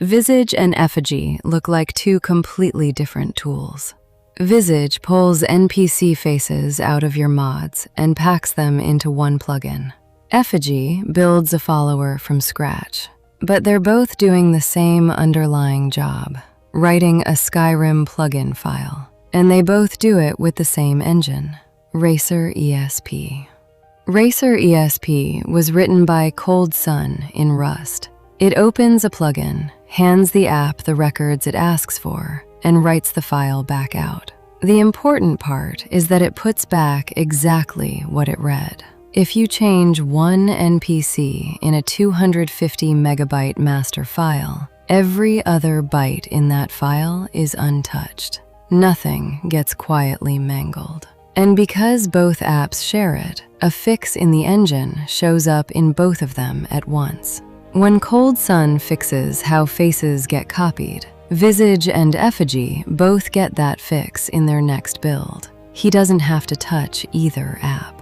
Visage and Effigy look like two completely different tools. Visage pulls NPC faces out of your mods and packs them into one plugin. Effigy builds a follower from scratch, but they're both doing the same underlying job, writing a Skyrim plugin file, and they both do it with the same engine, RacerESP. RacerESP was written by Cold Sun in Rust. It opens a plugin, hands the app the records it asks for, and writes the file back out. The important part is that it puts back exactly what it read. If you change one NPC in a 250 megabyte master file, every other byte in that file is untouched. Nothing gets quietly mangled. And because both apps share it, a fix in the engine shows up in both of them at once. When Cold Sun fixes how faces get copied, Visage and Effigy both get that fix in their next build. He doesn't have to touch either app.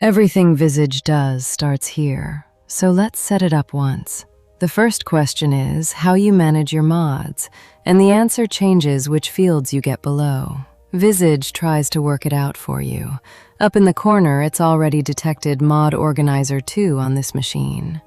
Everything Visage does starts here, so let's set it up once. The first question is how you manage your mods, and the answer changes which fields you get below. Visage tries to work it out for you. Up in the corner, it's already detected Mod Organizer 2 on this machine,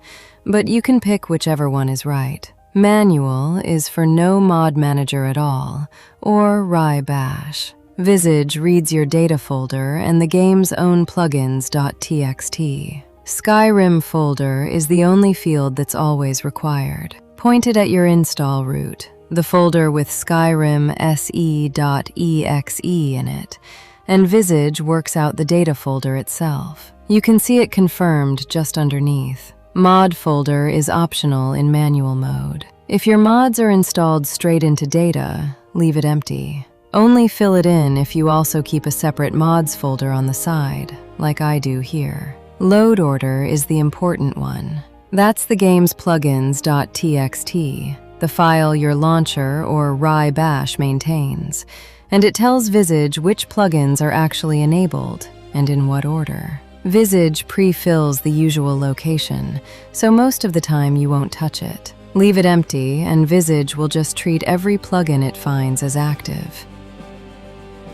but you can pick whichever one is right. Manual is for no mod manager at all, or RacerESP. Visage reads your data folder and the game's own plugins.txt. Skyrim folder is the only field that's always required. Point it at your install root, the folder with Skyrim se.exe in it, and Visage works out the data folder itself. You can see it confirmed just underneath. Mod folder is optional in manual mode. If your mods are installed straight into data, leave it empty. Only fill it in if you also keep a separate mods folder on the side, like I do here. Load order is the important one. That's the game's plugins.txt, the file your launcher or RacerESP maintains, and it tells Visage which plugins are actually enabled and in what order. Visage pre-fills the usual location, so most of the time you won't touch it. Leave it empty and Visage will just treat every plugin it finds as active.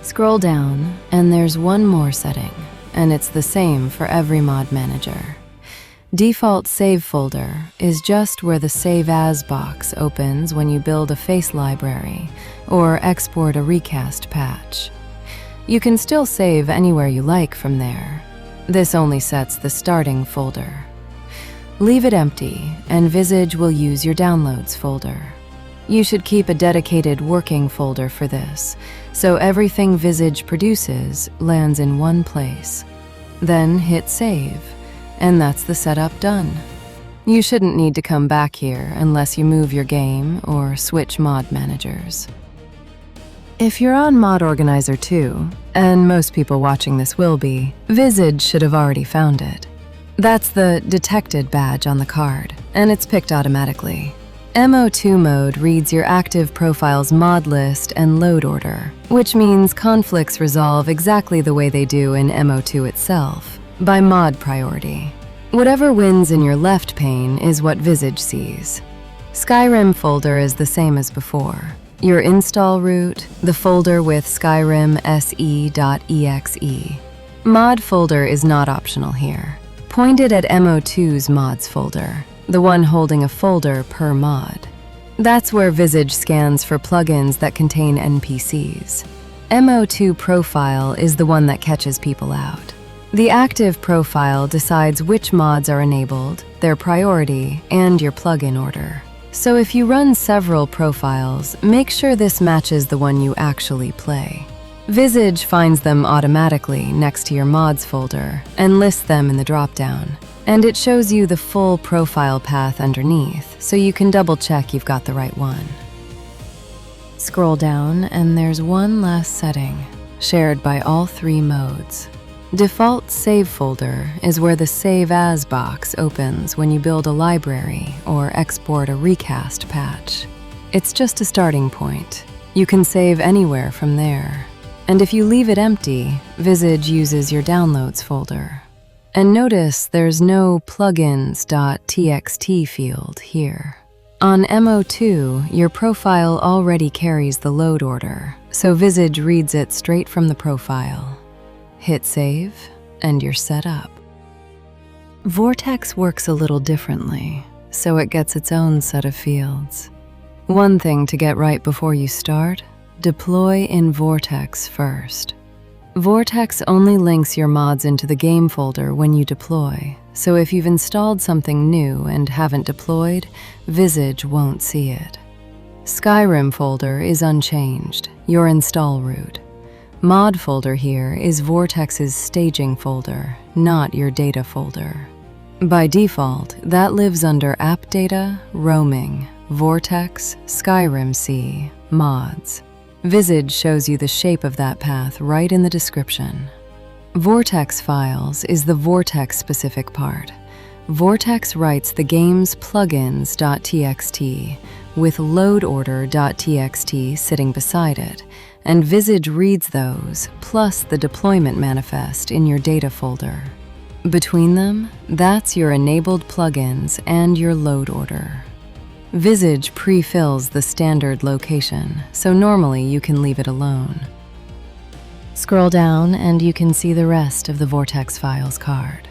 Scroll down and there's one more setting, and it's the same for every mod manager. Default save folder is just where the Save As box opens when you build a face library or export a recast patch. You can still save anywhere you like from there. This only sets the starting folder. Leave it empty and Visage will use your downloads folder. You should keep a dedicated working folder for this, so everything Visage produces lands in one place. Then hit save, and that's the setup done. You shouldn't need to come back here unless you move your game or switch mod managers. If you're on Mod Organizer 2, and most people watching this will be, Visage should have already found it. That's the detected badge on the card, and it's picked automatically. MO2 mode reads your active profile's mod list and load order, which means conflicts resolve exactly the way they do in MO2 itself, by mod priority. Whatever wins in your left pane is what Visage sees. Skyrim folder is the same as before. Your install root, the folder with Skyrim se.exe. Mod folder is not optional here. Point it at MO2's mods folder, the one holding a folder per mod. That's where Visage scans for plugins that contain NPCs. MO2 profile is the one that catches people out. The active profile decides which mods are enabled, their priority, and your plugin order. So if you run several profiles, make sure this matches the one you actually play. Visage finds them automatically next to your mods folder and lists them in the dropdown. And it shows you the full profile path underneath, so you can double-check you've got the right one. Scroll down, and there's one last setting, shared by all three modes. Default save folder is where the Save As box opens when you build a library or export a recast patch. It's just a starting point. You can save anywhere from there. And if you leave it empty, Visage uses your downloads folder. And notice there's no plugins.txt field here. On MO2, your profile already carries the load order, so Visage reads it straight from the profile. Hit save, and you're set up. Vortex works a little differently, so it gets its own set of fields. One thing to get right before you start: deploy in Vortex first. Vortex only links your mods into the game folder when you deploy, so if you've installed something new and haven't deployed, Visage won't see it. Skyrim folder is unchanged, your install root. Mod folder here is Vortex's staging folder, not your data folder. By default, that lives under App Data, Roaming, Vortex, Skyrim C, Mods. Visage shows you the shape of that path right in the description. Vortex files is the Vortex-specific part. Vortex writes the game's plugins.txt with loadorder.txt sitting beside it, and Visage reads those, plus the deployment manifest in your data folder. Between them, that's your enabled plugins and your load order. Visage pre-fills the standard location, so normally you can leave it alone. Scroll down and you can see the rest of the Vortex files card.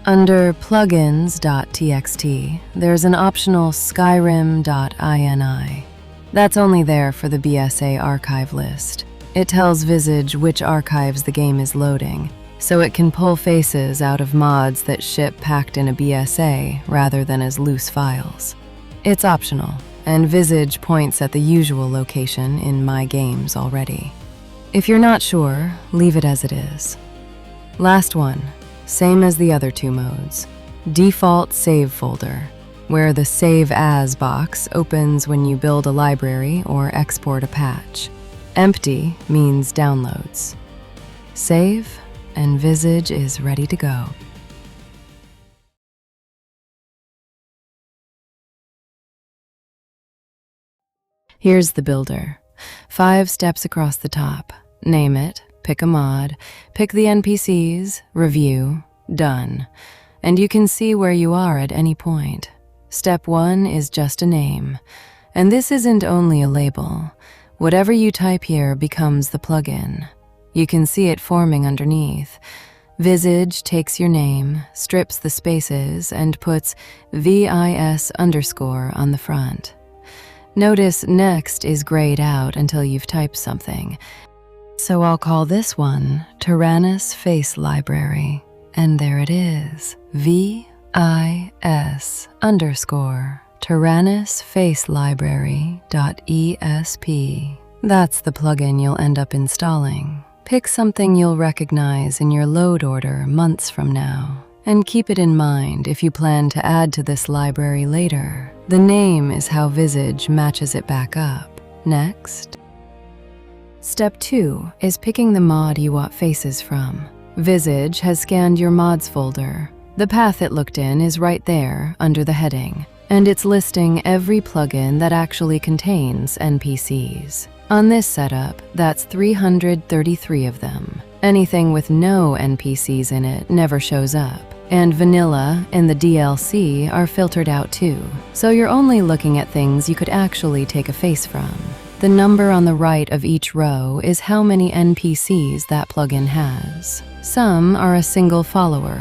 Under plugins.txt, there's an optional skyrim.ini. That's only there for the BSA archive list. It tells Visage which archives the game is loading, so it can pull faces out of mods that ship packed in a BSA rather than as loose files. It's optional, and Visage points at the usual location in My Games already. If you're not sure, leave it as it is. Last one, same as the other two modes. Default save folder, where the Save As box opens when you build a library or export a patch. Empty means downloads. Save, and Visage is ready to go. Here's the builder. 5 steps across the top. Name it, pick a mod, pick the NPCs, review, done. And you can see where you are at any point. Step 1 is just a name. And this isn't only a label. Whatever you type here becomes the plugin. You can see it forming underneath. Visage takes your name, strips the spaces, and puts VIS underscore on the front. Notice next is grayed out until you've typed something. So I'll call this one Tyrannus Face Library. And there it is, VIS underscore Tyrannus Face Library.esp. That's the plugin you'll end up installing. Pick something you'll recognize in your load order months from now. And keep it in mind if you plan to add to this library later. The name is how Visage matches it back up. Next. Step 2 is picking the mod you want faces from. Visage has scanned your mods folder. The path it looked in is right there under the heading, and it's listing every plugin that actually contains NPCs. On this setup, that's 333 of them. Anything with no NPCs in it never shows up. And vanilla and the DLC are filtered out too, so you're only looking at things you could actually take a face from. The number on the right of each row is how many NPCs that plugin has. Some are a single follower,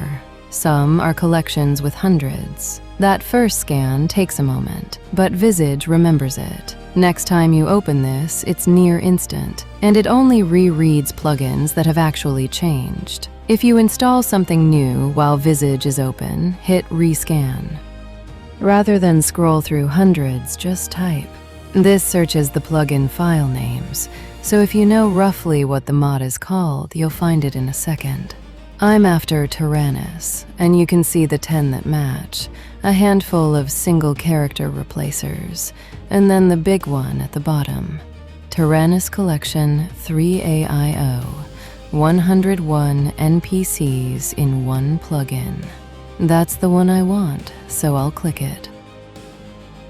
some are collections with hundreds. That first scan takes a moment, but Visage remembers it. Next time you open this, it's near instant, and it only rereads plugins that have actually changed. If you install something new while Visage is open, hit rescan. Rather than scroll through hundreds, just type. This searches the plugin file names, so if you know roughly what the mod is called, you'll find it in a second. I'm after Tyrannus, and you can see the 10 that match, a handful of single character replacers, and then the big one at the bottom. Tyrannus Collection 3AIO. 101 NPCs in one plugin. That's the one I want, so I'll click it.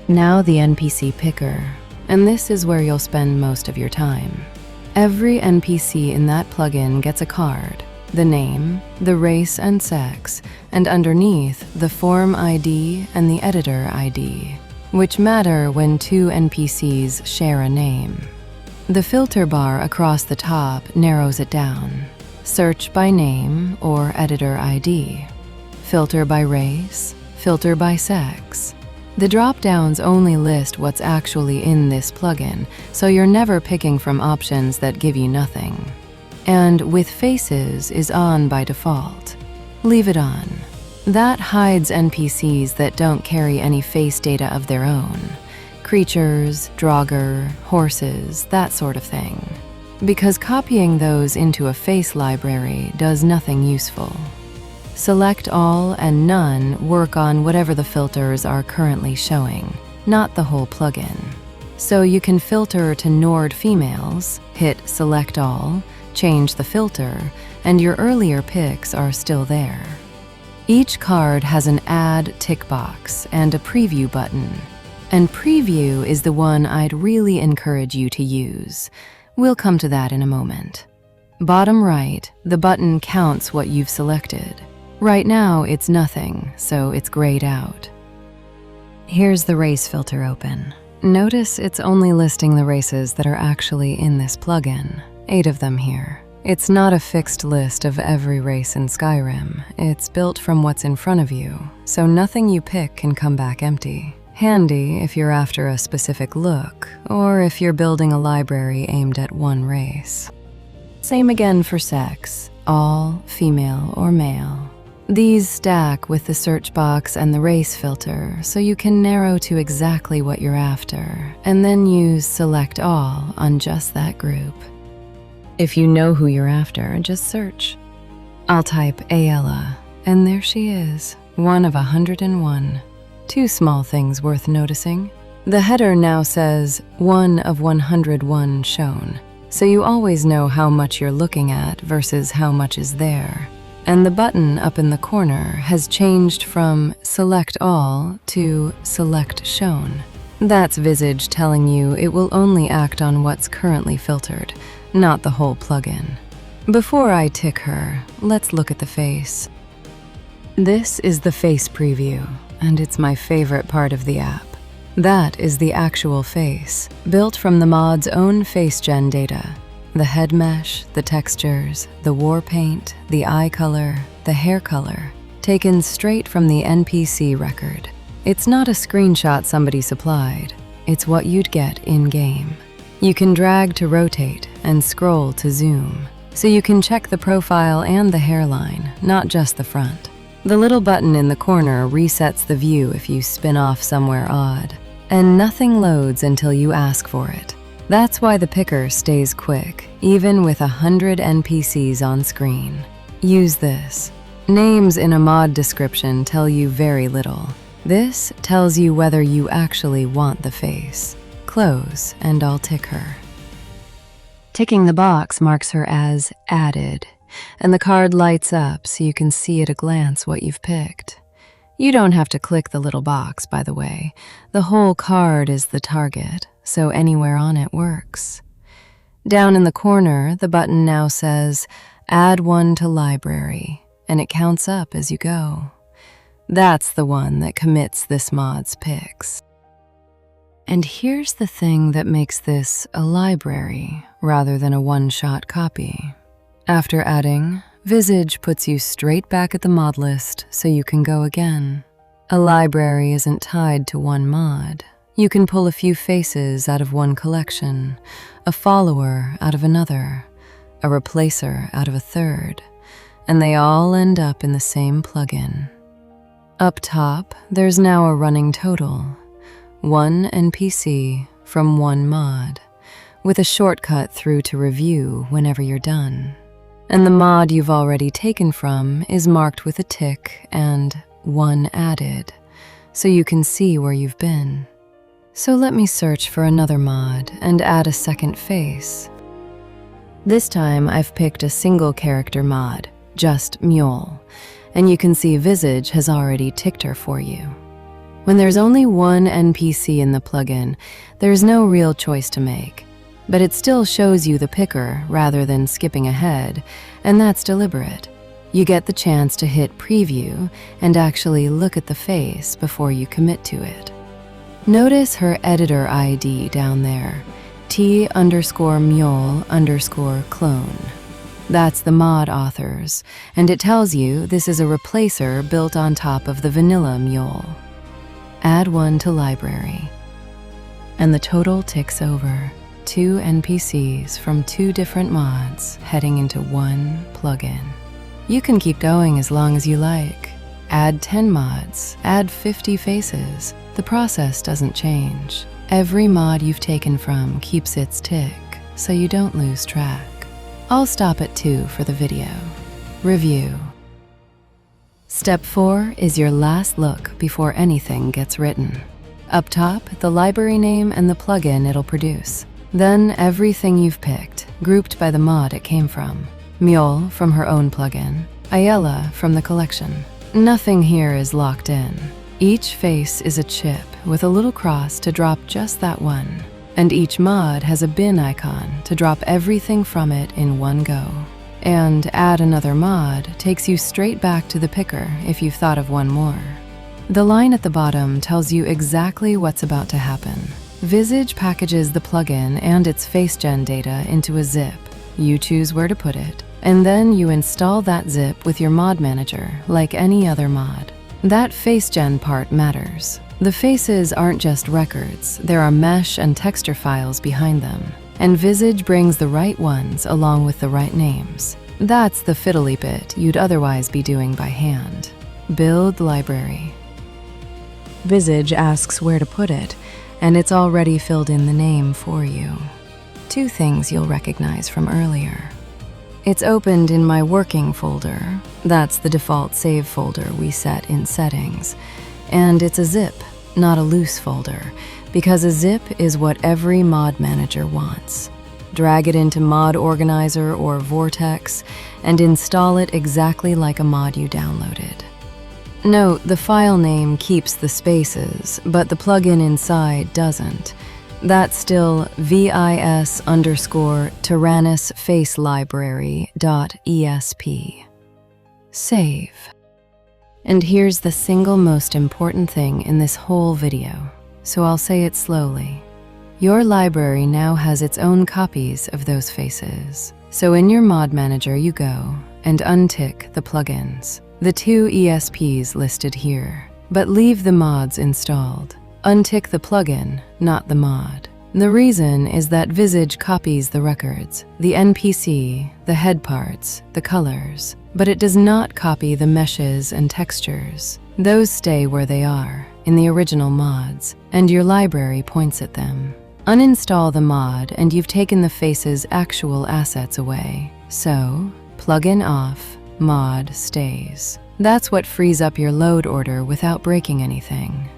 Now the NPC picker, and this is where you'll spend most of your time. Every NPC in that plugin gets a card. the name, the race and sex, and underneath the form ID and the editor ID, which matter when two NPCs share a name. The filter bar across the top narrows it down. Search by name or editor ID. Filter by race, filter by sex. The drop-downs only list what's actually in this plugin, so you're never picking from options that give you nothing. And with faces is on by default. Leave it on. That hides NPCs that don't carry any face data of their own. Creatures, Draugr, horses, that sort of thing. Because copying those into a face library does nothing useful. Select all and none work on whatever the filters are currently showing, not the whole plugin. So you can filter to Nord females, hit select all, change the filter, and your earlier picks are still there. Each card has an add tick box and a preview button. And preview is the one I'd really encourage you to use. We'll come to that in a moment. Bottom right, the button counts what you've selected. Right now, it's nothing, so it's grayed out. Here's the race filter open. Notice it's only listing the races that are actually in this plugin. 8 of them here. It's not a fixed list of every race in Skyrim. It's built from what's in front of you, so nothing you pick can come back empty. Handy if you're after a specific look, or if you're building a library aimed at one race. Same again for sex, all, female, or male. These stack with the search box and the race filter, so you can narrow to exactly what you're after, and then use select all on just that group. If you know who you're after, just search. I'll type Ayala, and there she is, 1 of 101. 2 small things worth noticing. The header now says 1 of 101 shown, so you always know how much you're looking at versus how much is there. And the button up in the corner has changed from Select All to Select Shown. That's Visage telling you it will only act on what's currently filtered, not the whole plugin. Before I tick her, let's look at the face. This is the face preview, and it's my favorite part of the app. That is the actual face, built from the mod's own face gen data. The head mesh, the textures, the war paint, the eye color, the hair color, taken straight from the NPC record. It's not a screenshot somebody supplied, it's what you'd get in-game. You can drag to rotate and scroll to zoom, so you can check the profile and the hairline, not just the front. The little button in the corner resets the view if you spin off somewhere odd, and nothing loads until you ask for it. That's why the picker stays quick, even with 100 NPCs on screen. Use this. Names in a mod description tell you very little. This tells you whether you actually want the face. Close, and I'll tick her. Ticking the box marks her as added, and the card lights up so you can see at a glance what you've picked. You don't have to click the little box, by the way. The whole card is the target, so anywhere on it works. Down in the corner, the button now says, Add one to library, and it counts up as you go. That's the one that commits this mod's picks. And here's the thing that makes this a library rather than a one-shot copy. After adding, Visage puts you straight back at the mod list so you can go again. A library isn't tied to one mod. You can pull a few faces out of one collection, a follower out of another, a replacer out of a third, and they all end up in the same plugin. Up top, there's now a running total, 1 NPC from 1 mod, with a shortcut through to review whenever you're done. And the mod you've already taken from is marked with a tick and 1 added, so you can see where you've been. So let me search for another mod and add a second face. This time I've picked a single character mod, just Mule, and you can see Visage has already ticked her for you. When there's only 1 NPC in the plugin, there's no real choice to make. but it still shows you the picker rather than skipping ahead, and that's deliberate. You get the chance to hit preview and actually look at the face before you commit to it. Notice her editor ID down there, T_mule_clone. That's the mod authors, and it tells you this is a replacer built on top of the vanilla mule. Add one to library. And the total ticks over. 2 NPCs from 2 different mods heading into one plugin. You can keep going as long as you like. Add 10 mods, add 50 faces. The process doesn't change. Every mod you've taken from keeps its tick, so you don't lose track. I'll stop at 2 for the video. Review. Step 4 is your last look before anything gets written. Up top, the library name and the plugin it'll produce. Then everything you've picked, grouped by the mod it came from. Mule from her own plugin, Ayala from the collection. Nothing here is locked in. Each face is a chip with a little cross to drop just that one. And each mod has a bin icon to drop everything from it in one go. And add another mod takes you straight back to the picker if you've thought of one more. The line at the bottom tells you exactly what's about to happen. Visage packages the plugin and its FaceGen data into a zip. You choose where to put it, and then you install that zip with your mod manager like any other mod. That FaceGen part matters. The faces aren't just records, there are mesh and texture files behind them, and Visage brings the right ones along with the right names. That's the fiddly bit you'd otherwise be doing by hand. Build library. Visage asks where to put it, and it's already filled in the name for you. 2 things you'll recognize from earlier. It's opened in my working folder. That's the default save folder we set in settings. And it's a zip, not a loose folder, because a zip is what every mod manager wants. Drag it into Mod Organizer or Vortex and install it exactly like a mod you downloaded. Note, the file name keeps the spaces, but the plugin inside doesn't. That's still vis_tyrannusfacelibrary.esp. Save. And here's the single most important thing in this whole video, so I'll say it slowly. Your library now has its own copies of those faces. So in your mod manager you go and untick the plugins, the 2 ESPs listed here, but leave the mods installed. Untick the plugin, not the mod. The reason is that Visage copies the records, the NPC, the head parts, the colors, but it does not copy the meshes and textures. Those stay where they are, in the original mods, and your library points at them. Uninstall the mod and you've taken the face's actual assets away. So, plugin off, mod stays. That's what frees up your load order without breaking anything.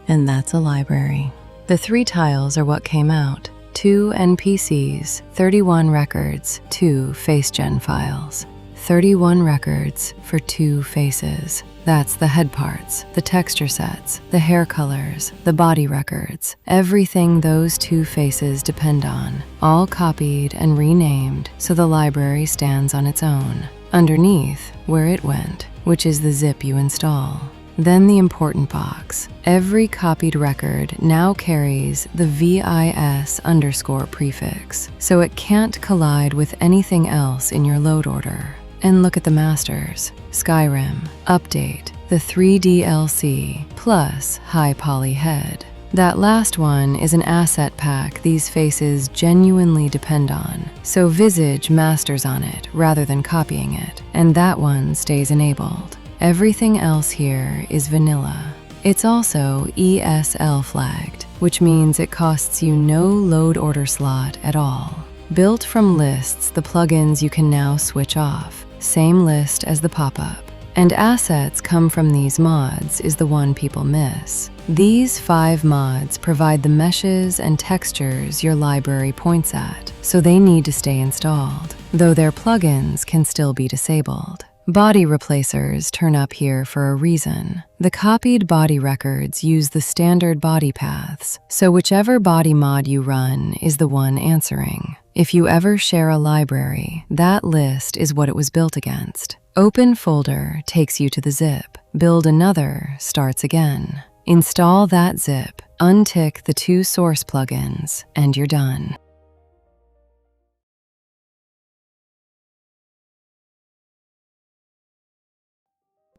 And that's a library. The 3 tiles are what came out. 2 NPCs, 31 records, 2 FaceGen files. 31 records for 2 faces. That's the head parts, the texture sets, the hair colors, the body records, everything those 2 faces depend on, all copied and renamed so the library stands on its own. Underneath, where it went, which is the zip you install. Then the important box. Every copied record now carries the VIS_ prefix, so it can't collide with anything else in your load order. And look at the masters. Skyrim, Update, the 3DLC, plus High Poly Head. That last one is an asset pack these faces genuinely depend on, so Visage masters on it rather than copying it, and that one stays enabled. Everything else here is vanilla. It's also ESL flagged, which means it costs you no load order slot at all. Built from lists, the plugins you can now switch off. Same list as the pop-up. And assets come from these mods is the one people miss. These 5 mods provide the meshes and textures your library points at, so they need to stay installed, though their plugins can still be disabled. Body replacers turn up here for a reason. The copied body records use the standard body paths, so whichever body mod you run is the one answering. If you ever share a library, that list is what it was built against. Open folder takes you to the zip. Build another starts again. Install that zip, untick the 2 source plugins, and you're done.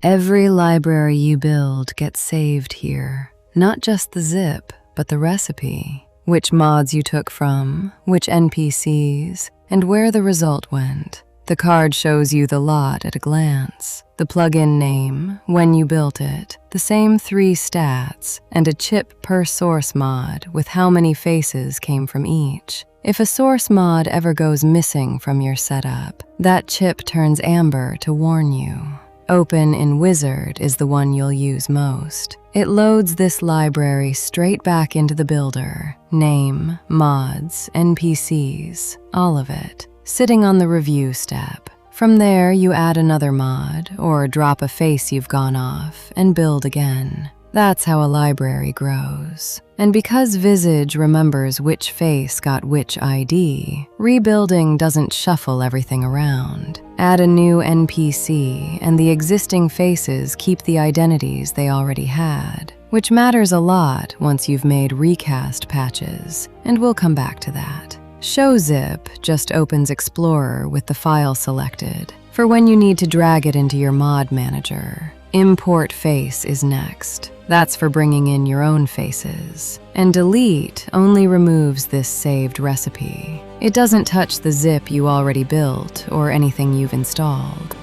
Every library you build gets saved here. Not just the zip, but the recipe, which mods you took from, which NPCs, and where the result went. The card shows you the lot at a glance, the plugin name, when you built it, the same 3 stats, and a chip per source mod with how many faces came from each. If a source mod ever goes missing from your setup, that chip turns amber to warn you. Open in Wizard is the one you'll use most. It loads this library straight back into the builder. Name, mods, NPCs, all of it, sitting on the review step. From there, you add another mod, or drop a face you've gone off, and build again. That's how a library grows. And because Visage remembers which face got which ID, rebuilding doesn't shuffle everything around. Add a new NPC, and the existing faces keep the identities they already had, which matters a lot once you've made recast patches, and we'll come back to that. Show Zip just opens Explorer with the file selected, for when you need to drag it into your mod manager. Import Face is next. That's for bringing in your own faces. And Delete only removes this saved recipe. It doesn't touch the zip you already built or anything you've installed.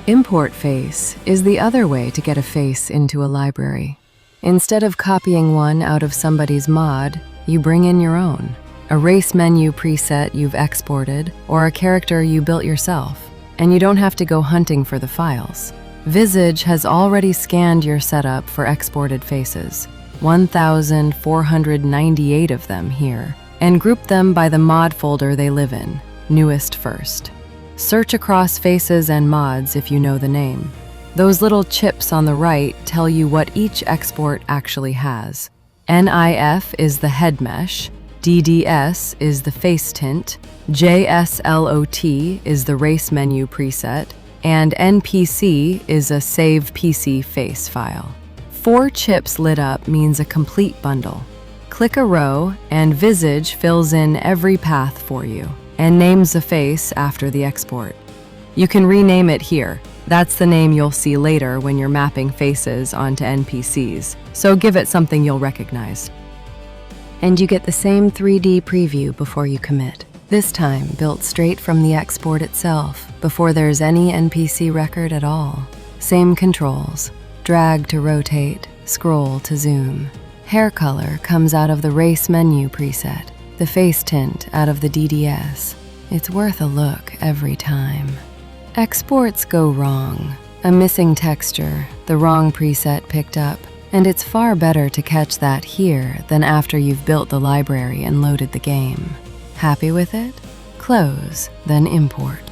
Import Face is the other way to get a face into a library. Instead of copying one out of somebody's mod, you bring in your own. A race menu preset you've exported, or a character you built yourself. And you don't have to go hunting for the files. Visage has already scanned your setup for exported faces, 1,498 of them here, and grouped them by the mod folder they live in, newest first. Search across faces and mods if you know the name. Those little chips on the right tell you what each export actually has. NIF is the head mesh, DDS is the face tint, JSLOT is the race menu preset, and NPC is a save PC face file. 4 chips lit up means a complete bundle. Click a row, and Visage fills in every path for you, and names the face after the export. You can rename it here. That's the name you'll see later when you're mapping faces onto NPCs, so give it something you'll recognize. And you get the same 3D preview before you commit. This time built straight from the export itself, before there's any NPC record at all. Same controls, drag to rotate, scroll to zoom. Hair color comes out of the race menu preset, the face tint out of the DDS. It's worth a look every time. Exports go wrong. A missing texture, the wrong preset picked up, and it's far better to catch that here than after you've built the library and loaded the game. Happy with it? Close, then import.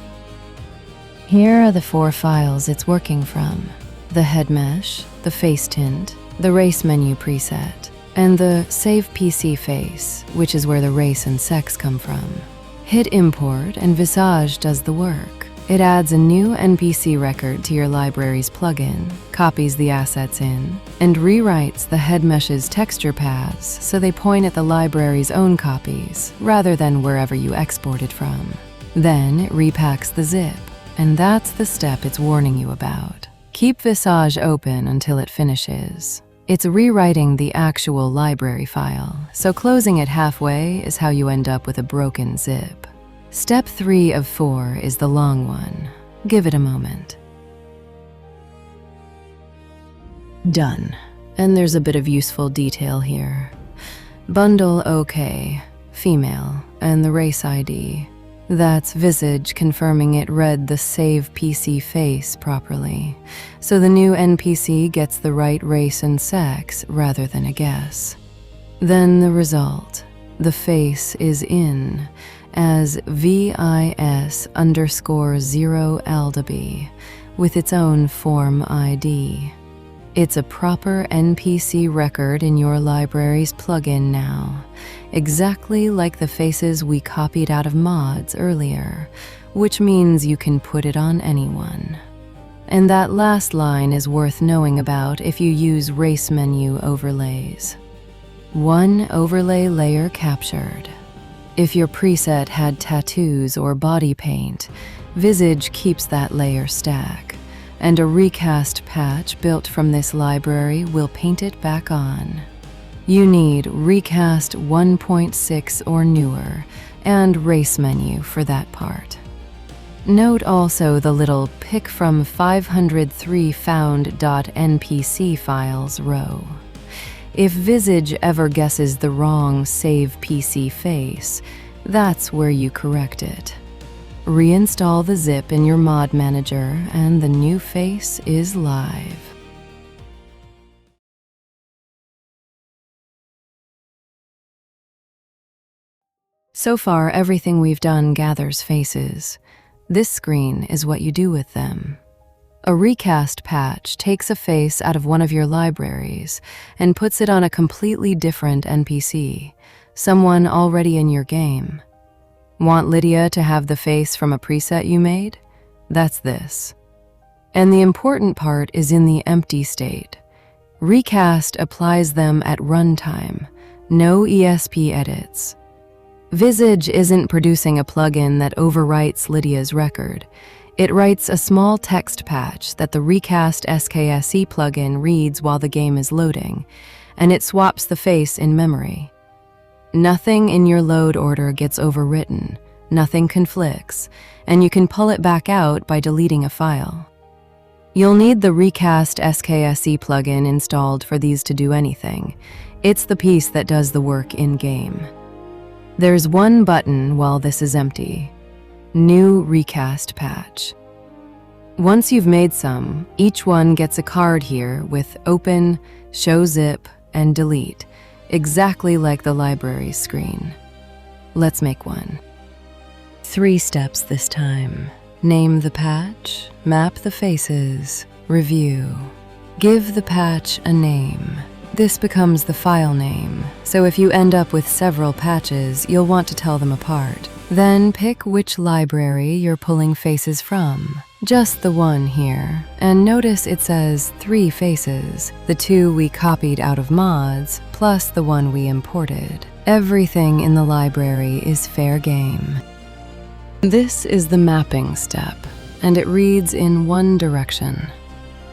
Here are the 4 files it's working from: the head mesh, the face tint, the race menu preset, and the save PC face, which is where the race and sex come from. Hit import and Visage does the work. It adds a new NPC record to your library's plugin, copies the assets in, and rewrites the head mesh's texture paths so they point at the library's own copies, rather than wherever you exported from. Then it repacks the zip, and that's the step it's warning you about. Keep Visage open until it finishes. It's rewriting the actual library file, so closing it halfway is how you end up with a broken zip. Step 3 of 4 is the long one. Give it a moment. Done. And there's a bit of useful detail here. Bundle OK, female, and the race ID. That's Visage confirming it read the save PC face properly, so the new NPC gets the right race and sex rather than a guess. Then the result. The face is in, as VIS_0LDB with its own form ID. It's a proper NPC record in your library's plugin now, exactly like the faces we copied out of mods earlier, which means you can put it on anyone. And that last line is worth knowing about if you use race menu overlays. One overlay layer captured. If your preset had tattoos or body paint, Visage keeps that layer stack, and a recast patch built from this library will paint it back on. You need Recast 1.6 or newer, and race menu for that part. Note also the little pick from 503 found.npc files row. If Visage ever guesses the wrong save PC face, that's where you correct it. Reinstall the zip in your mod manager and the new face is live. So far, everything we've done gathers faces. This screen is what you do with them. A recast patch takes a face out of one of your libraries and puts it on a completely different NPC, someone already in your game. Want Lydia to have the face from a preset you made? That's this. And the important part is in the empty state. Recast applies them at runtime, no ESP edits. Visage isn't producing a plugin that overwrites Lydia's record. It writes a small text patch that the Recast SKSE plugin reads while the game is loading, and it swaps the face in memory. Nothing in your load order gets overwritten, nothing conflicts, and you can pull it back out by deleting a file. You'll need the Recast SKSE plugin installed for these to do anything. It's the piece that does the work in-game. There's one button while this is empty. New Recast patch. Once you've made some, each one gets a card here with Open, Show Zip, and Delete, exactly like the library screen. Let's make one. 3 steps this time. Name the patch, map the faces, review. Give the patch a name. This becomes the file name, so if you end up with several patches, you'll want to tell them apart. Then pick which library you're pulling faces from. Just the one here, and notice it says 3 faces, the 2 we copied out of mods, plus the one we imported. Everything in the library is fair game. This is the mapping step, and it reads in one direction.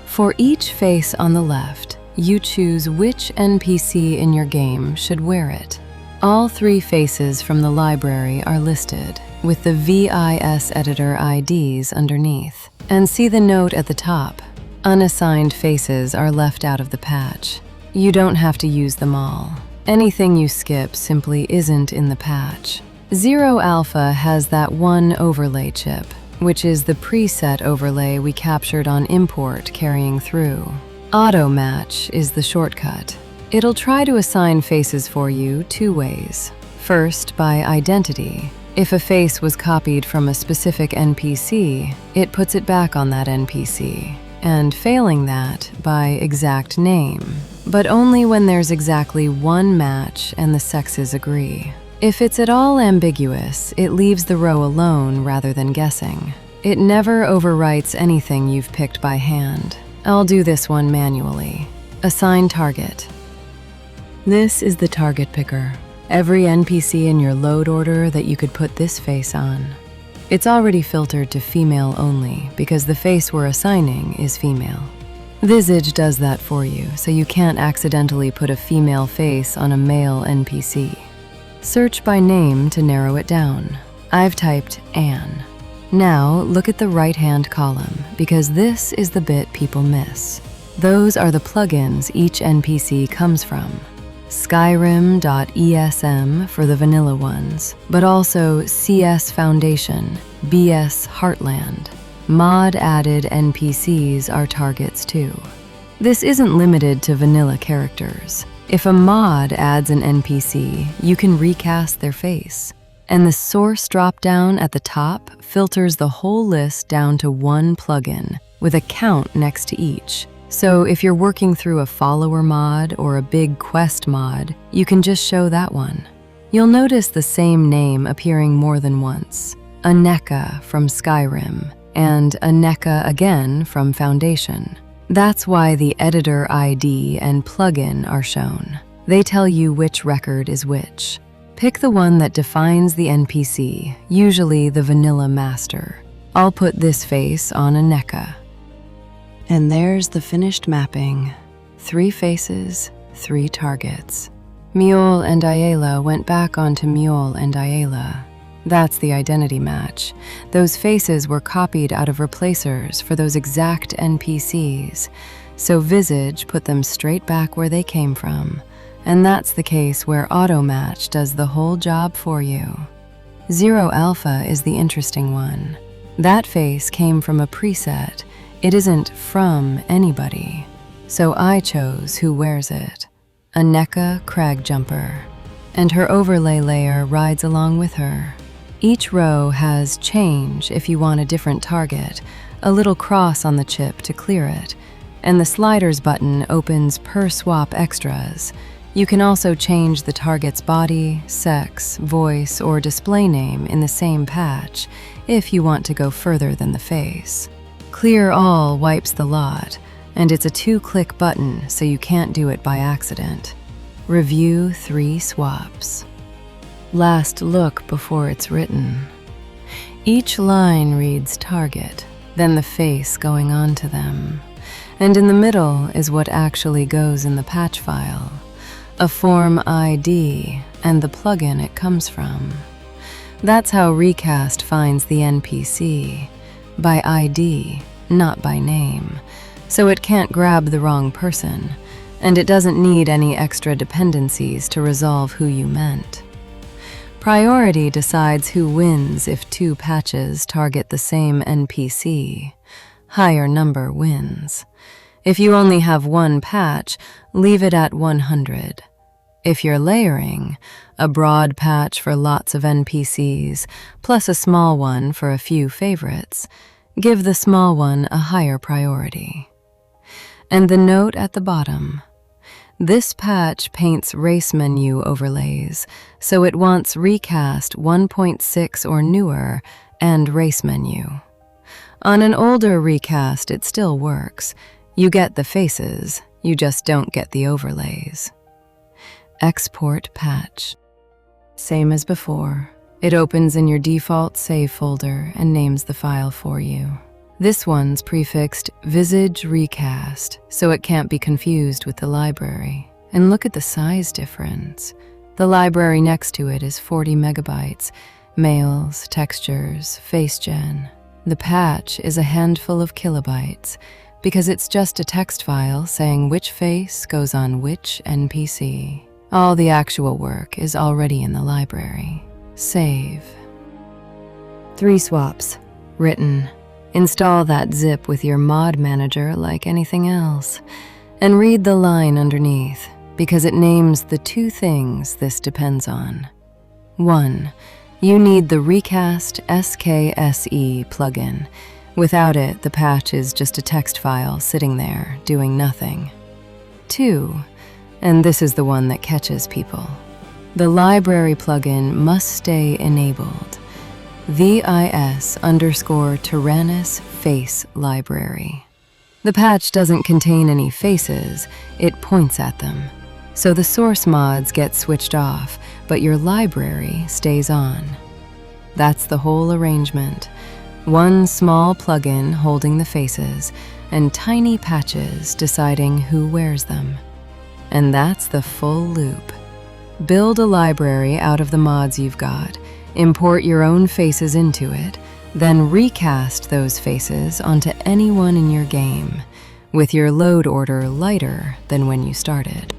For each face on the left, you choose which NPC in your game should wear it. All 3 faces from the library are listed, with the VIS editor IDs underneath. And see the note at the top. Unassigned faces are left out of the patch. You don't have to use them all. Anything you skip simply isn't in the patch. Zero Alpha has that one overlay chip, which is the preset overlay we captured on import carrying through. Auto Match is the shortcut. It'll try to assign faces for you 2 ways. First, by identity. If a face was copied from a specific NPC, it puts it back on that NPC. And failing that, by exact name. But only when there's exactly one match and the sexes agree. If it's at all ambiguous, it leaves the row alone rather than guessing. It never overwrites anything you've picked by hand. I'll do this one manually. Assign target. This is the target picker. Every NPC in your load order that you could put this face on. It's already filtered to female only because the face we're assigning is female. Visage does that for you, so you can't accidentally put a female face on a male NPC. Search by name to narrow it down. I've typed Anne. Now, look at the right-hand column, because this is the bit people miss. Those are the plugins each NPC comes from. Skyrim.esm for the vanilla ones, but also CS Foundation, BS Heartland. Mod-added NPCs are targets too. This isn't limited to vanilla characters. If a mod adds an NPC, you can recast their face. And the source dropdown at the top filters the whole list down to one plugin with a count next to each. So if you're working through a follower mod or a big quest mod, you can just show that one. You'll notice the same name appearing more than once. Aneka from Skyrim and Aneka again from Foundation. That's why the editor ID and plugin are shown. They tell you which record is which. Pick the one that defines the NPC, usually the vanilla master. I'll put this face on Aneka. And there's the finished mapping. 3 faces, 3 targets. Mule and Ayala went back onto Mule and Ayala. That's the identity match. Those faces were copied out of replacers for those exact NPCs, so Visage put them straight back where they came from. And that's the case where AutoMatch does the whole job for you. Zero Alpha is the interesting one. That face came from a preset. It isn't from anybody. So I chose who wears it. Aneka Crag Jumper. And her overlay layer rides along with her. Each row has change if you want a different target, a little cross on the chip to clear it, and the sliders button opens per swap extras. You can also change the target's body, sex, voice, or display name in the same patch if you want to go further than the face. Clear All wipes the lot, and it's a 2-click button so you can't do it by accident. Review 3 swaps. Last look before it's written. Each line reads target, then the face going on to them. And in the middle is what actually goes in the patch file. A form ID and the plugin it comes from. That's how Recast finds the NPC, by ID, not by name. So it can't grab the wrong person, and it doesn't need any extra dependencies to resolve who you meant. Priority decides who wins if 2 patches target the same NPC. Higher number wins. If you only have 1 patch, leave it at 100. If you're layering, a broad patch for lots of NPCs, plus a small one for a few favorites, give the small one a higher priority. And the note at the bottom. This patch paints race menu overlays, so it wants Recast 1.6 or newer and race menu. On an older Recast, it still works. You get the faces, you just don't get the overlays. Export patch. Same as before. It opens in your default save folder and names the file for you. This one's prefixed Visage Recast, so it can't be confused with the library. And look at the size difference. The library next to it is 40 megabytes, males, textures, face gen. The patch is a handful of kilobytes, because it's just a text file saying which face goes on which NPC. All the actual work is already in the library. Save. 3 swaps. Written. Install that zip with your mod manager like anything else, and read the line underneath, because it names the 2 things this depends on. 1. You need the Recast SKSE plugin. Without it, the patch is just a text file sitting there, doing nothing. 2. And this is the one that catches people. The library plugin must stay enabled. VIS_Tyrannus face library. The patch doesn't contain any faces, it points at them. So the source mods get switched off, but your library stays on. That's the whole arrangement. 1 small plugin holding the faces, and tiny patches deciding who wears them. And that's the full loop. Build a library out of the mods you've got, import your own faces into it, then recast those faces onto anyone in your game, with your load order lighter than when you started.